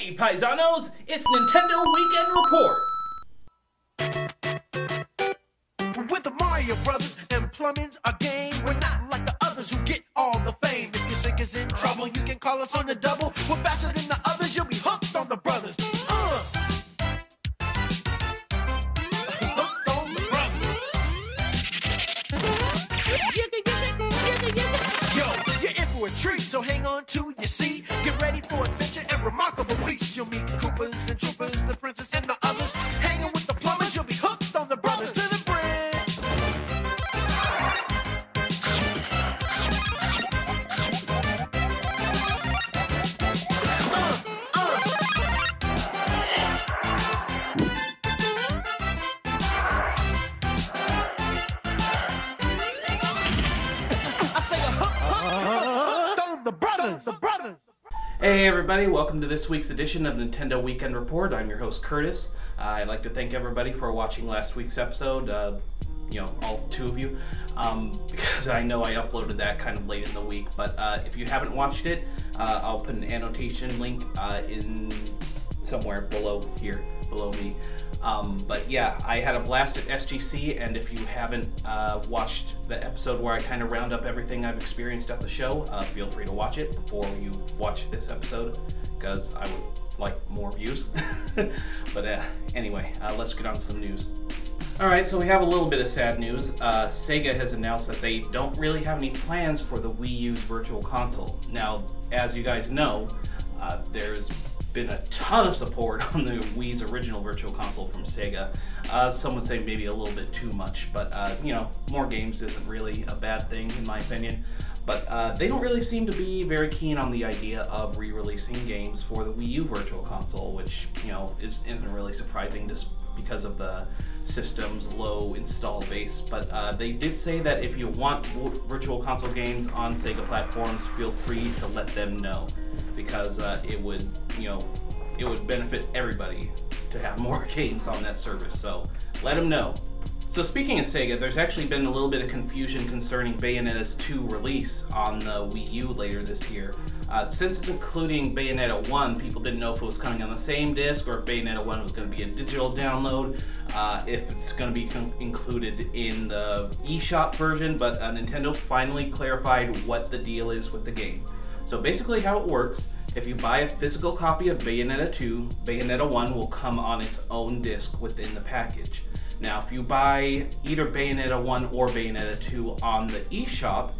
Hey, paisanos! It's Nintendo Weekend Report! With the Mario Brothers and plumbing's a game. We're not like the others who get all the fame. If your sink is in trouble, you can call us on the double. We're faster than the others, you'll be hooked on the brothers. Hooked on the brothers. Yo, you're in for a treat, so hang on to your seat. Get ready for adventure and remarkable feats. You'll meet Koopas and Troopers, the princess and the others. Hanging with the plumbers, you'll be hooked on the brothers. To the bridge. Hey everybody, welcome to this week's edition of Nintendo Weekend Report. I'm your host Curtis. I'd like to thank everybody for watching last week's episode, all two of you, because I know I uploaded that kind of late in the week, but if you haven't watched it, I'll put an annotation link in somewhere below me. But yeah, I had a blast at SGC, and if you haven't watched the episode where I kind of round up everything I've experienced at the show, feel free to watch it before you watch this episode, because I would like more views. But anyway, let's get on to some news. Alright, so we have a little bit of sad news. Sega has announced that they don't really have any plans for the Wii U's Virtual Console. Now, as you guys know, there's been a ton of support on the Wii's original Virtual Console from Sega. Some would say maybe a little bit too much, but more games isn't really a bad thing in my opinion. But they don't really seem to be very keen on the idea of re-releasing games for the Wii U Virtual Console, which isn't really surprising just because of the system's low install base. But they did say that if you want Virtual Console games on Sega platforms, feel free to let them know, because it would benefit everybody to have more games on that service. So let them know. So speaking of Sega, there's actually been a little bit of confusion concerning Bayonetta's 2 release on the Wii U later this year. Since it's including Bayonetta 1, people didn't know if it was coming on the same disc or if Bayonetta 1 was going to be a digital download, if it's going to be included in the eShop version, but Nintendo finally clarified what the deal is with the game. So basically how it works, if you buy a physical copy of Bayonetta 2, Bayonetta 1 will come on its own disc within the package. Now, if you buy either Bayonetta 1 or Bayonetta 2 on the eShop,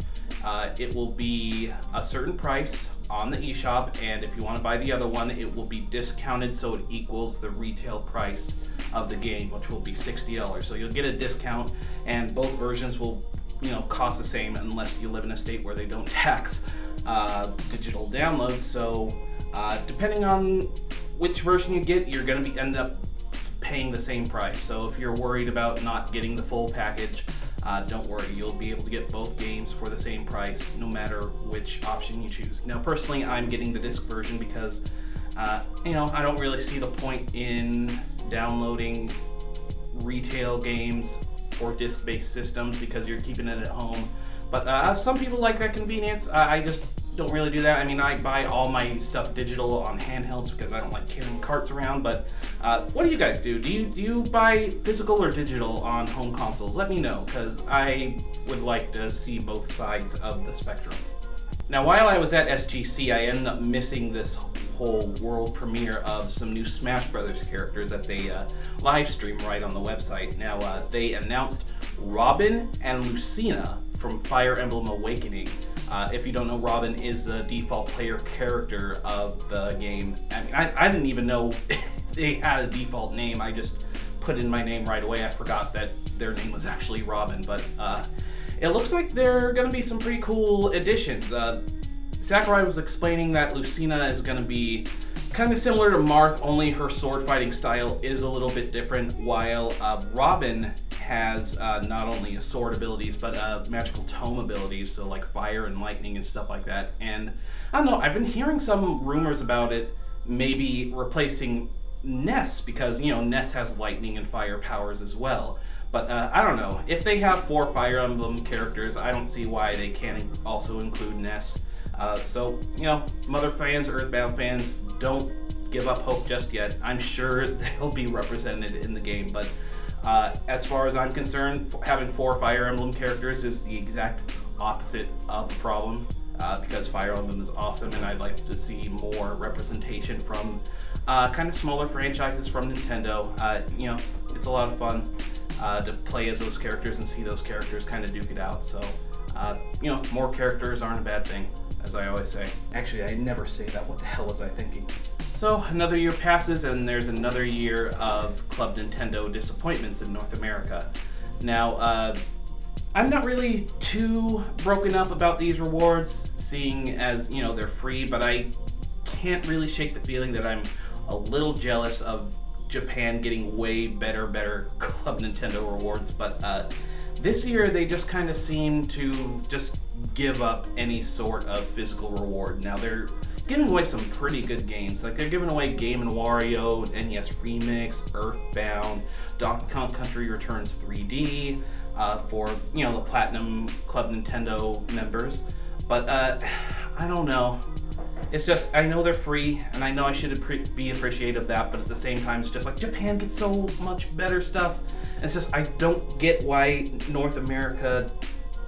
it will be a certain price on the eShop, and if you want to buy the other one, it will be discounted so it equals the retail price of the game, which will be $60. So you'll get a discount, and both versions will cost the same unless you live in a state where they don't tax digital downloads. So depending on which version you get, you're going to end up paying the same price. So if you're worried about not getting the full package, don't worry, you'll be able to get both games for the same price no matter which option you choose. Now personally, I'm getting the disc version because I don't really see the point in downloading retail games or disc-based systems because you're keeping it at home. But some people like that convenience. I just don't really do that. I mean, I buy all my stuff digital on handhelds because I don't like carrying carts around. But what do you guys do? Do you buy physical or digital on home consoles? Let me know, because I would like to see both sides of the spectrum. Now, while I was at SGC, I ended up missing this whole world premiere of some new Smash Brothers characters that they live stream right on the website. Now, they announced Robin and Lucina from Fire Emblem Awakening. If you don't know, Robin is the default player character of the game. I didn't even know they had a default name. I just put in my name right away. I forgot that their name was actually Robin, but it looks like there are going to be some pretty cool additions. Sakurai was explaining that Lucina is going to be kind of similar to Marth, only her sword fighting style is a little bit different, while Robin has not only sword abilities but magical tome abilities, so like fire and lightning and stuff like that. And I don't know, I've been hearing some rumors about it maybe replacing Ness, because Ness has lightning and fire powers as well. But I don't know, if they have 4 Fire Emblem characters, I don't see why they can't also include Ness. So Mother fans, Earthbound fans, don't give up hope just yet. I'm sure they'll be represented in the game, but as far as I'm concerned, having 4 Fire Emblem characters is the exact opposite of the problem, because Fire Emblem is awesome, and I'd like to see more representation from kind of smaller franchises from Nintendo. You know, it's a lot of fun to play as those characters and see those characters kind of duke it out. So, you know, more characters aren't a bad thing, as I always say. Actually, I never say that. What the hell was I thinking? So, another year passes, and there's another year of Club Nintendo disappointments in North America. Now, I'm not really too broken up about these rewards, seeing as, you know, they're free, but I can't really shake the feeling that I'm a little jealous of Japan getting way better Club Nintendo rewards. But this year they just kind of seem to just give up any sort of physical reward. Now they're giving away some pretty good games. Like, they're giving away Game & Wario, NES Remix, Earthbound, Donkey Kong Country Returns 3D for, you know, the Platinum Club Nintendo members. But I don't know. It's just, I know they're free, and I know I should be appreciative of that, but at the same time, it's just like, Japan gets so much better stuff. And it's just, I don't get why North America,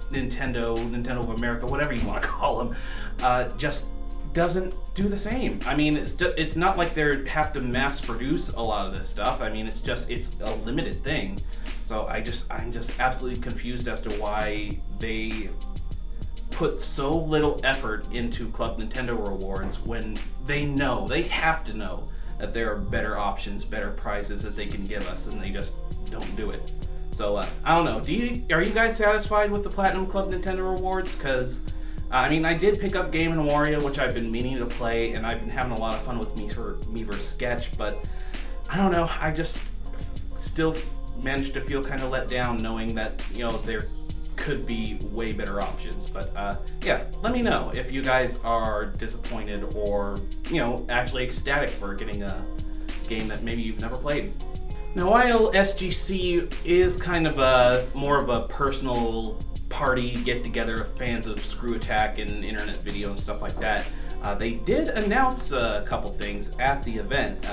Nintendo of America, whatever you want to call them, just doesn't do the same. I mean, it's not like they have to mass produce a lot of this stuff. I mean, it's a limited thing. So I'm just absolutely confused as to why they put so little effort into Club Nintendo rewards when they have to know that there are better options, better prizes that they can give us, and they just don't do it. So I don't know. Are you guys satisfied with the Platinum Club Nintendo rewards? Because I mean, I did pick up Game & Wario, which I've been meaning to play, and I've been having a lot of fun with Miiverse Sketch, but I don't know. I just still managed to feel kind of let down knowing that, you know, there could be way better options. But yeah, let me know if you guys are disappointed or, you know, actually ecstatic for getting a game that maybe you've never played. Now, while SGC is kind of more of a personal party get-together of fans of Screw Attack and internet video and stuff like that, they did announce a couple things at the event.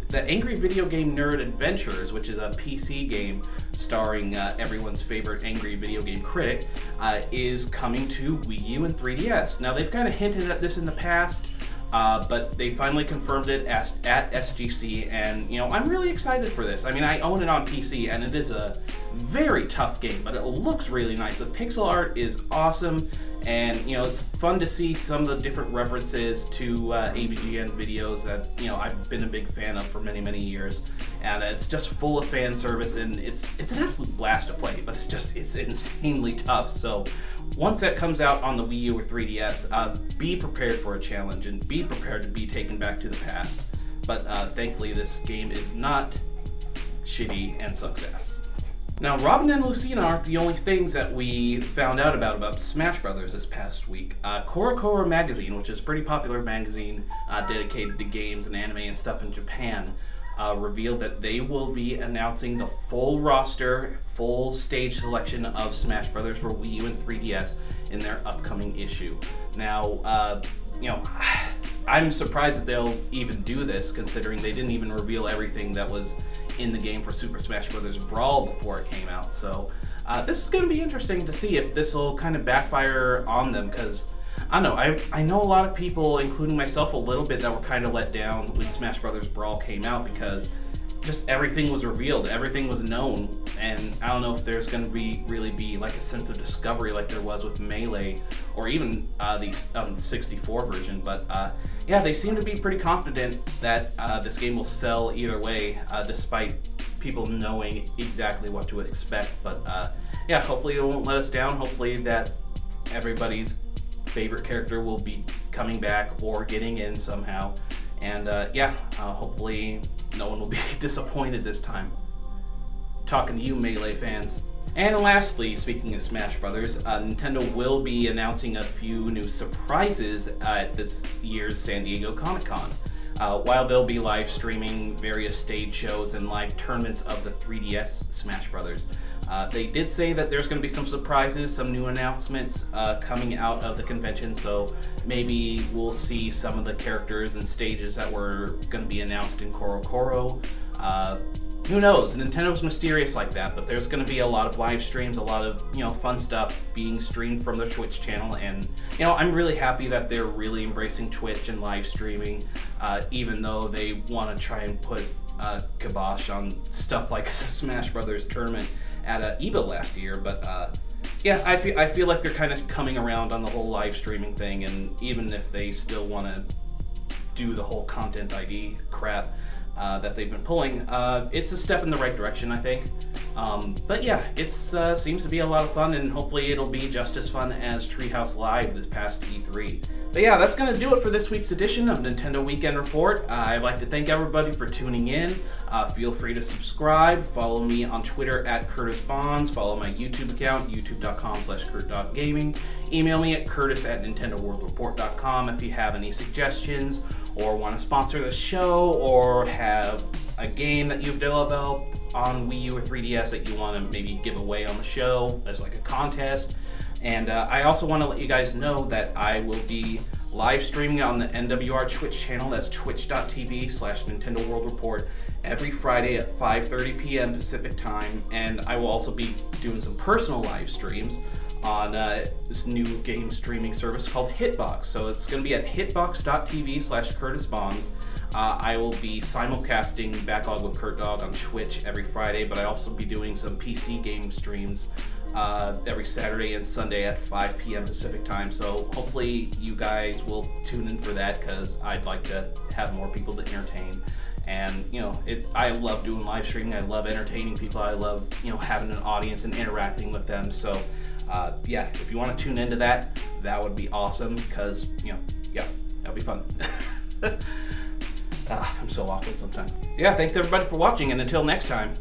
The Angry Video Game Nerd Adventures, which is a PC game starring everyone's favorite angry video game critic, is coming to Wii U and 3DS. Now, they've kind of hinted at this in the past, but they finally confirmed it at SGC, and, you know, I'm really excited for this. I mean, I own it on PC, and it is a very tough game, but it looks really nice. The pixel art is awesome, and, you know, it's fun to see some of the different references to AVGN videos that, you know, I've been a big fan of for many years, and it's just full of fan service, and it's an absolute blast to play, but it's insanely tough. So once that comes out on the Wii U or 3DS, be prepared for a challenge, and be prepared to be taken back to the past. But thankfully, this game is not shitty and sucks ass. Now, Robin and Lucina aren't the only things that we found out about Smash Brothers this past week. CoroCoro magazine, which is a pretty popular magazine dedicated to games and anime and stuff in Japan, revealed that they will be announcing the full roster, full stage selection of Smash Brothers for Wii U and 3DS in their upcoming issue. Now, you know, I'm surprised that they'll even do this, considering they didn't even reveal everything that was in the game for Super Smash Bros. Brawl before it came out. So this is going to be interesting to see if this will kind of backfire on them, because I don't know, I know a lot of people, including myself a little bit, that were kind of let down when Smash Bros. Brawl came out, because just everything was revealed, everything was known, and I don't know if there's going to really be like a sense of discovery like there was with Melee, or even the 64 version. But yeah, they seem to be pretty confident that this game will sell either way, despite people knowing exactly what to expect. But yeah, hopefully it won't let us down. Hopefully that everybody's favorite character will be coming back or getting in somehow. And yeah, hopefully no one will be disappointed this time. Talking to you, Melee fans. And lastly, speaking of Smash Brothers, Nintendo will be announcing a few new surprises at this year's San Diego Comic-Con. While they'll be live streaming various stage shows and live tournaments of the 3DS Smash Brothers, They did say that there's going to be some surprises, some new announcements coming out of the convention, so maybe we'll see some of the characters and stages that were going to be announced in Korokoro. Who knows? Nintendo's mysterious like that, but there's going to be a lot of live streams, a lot of, fun stuff being streamed from their Twitch channel, and, I'm really happy that they're really embracing Twitch and live streaming, even though they want to try and put kibosh on stuff like the Smash Brothers tournament at EVO last year, but yeah, I feel like they're kind of coming around on the whole live streaming thing, and even if they still want to do the whole content ID crap that they've been pulling, it's a step in the right direction, I think. But yeah, it seems to be a lot of fun, and hopefully it'll be just as fun as Treehouse Live this past E3. But yeah, that's going to do it for this week's edition of Nintendo Weekend Report. I'd like to thank everybody for tuning in. Feel free to subscribe, follow me on Twitter at Curtis Bonds, follow my YouTube account, youtube.com/Kurt.gaming, email me at curtis@nintendoworldreport.com if you have any suggestions, or want to sponsor the show, or have a game that you've developed on Wii U or 3DS that you want to maybe give away on the show as like a contest. And I also want to let you guys know that I will be live streaming on the NWR Twitch channel. That's twitch.tv/Nintendo World Report every Friday at 5:30 p.m. Pacific time. And I will also be doing some personal live streams on this new game streaming service called Hitbox. So it's going to be at hitbox.tv/Curtis Bonds. I will be simulcasting Backlog with Kurt Dog on Twitch every Friday, but I also be doing some PC game streams every Saturday and Sunday at 5 p.m. Pacific time. So hopefully you guys will tune in for that, because I'd like to have more people to entertain. And I love doing live streaming. I love entertaining people. I love having an audience and interacting with them. So yeah, if you want to tune into that, that would be awesome, because yeah, that'll be fun. I'm so awkward sometimes. Yeah, thanks everybody for watching, and until next time,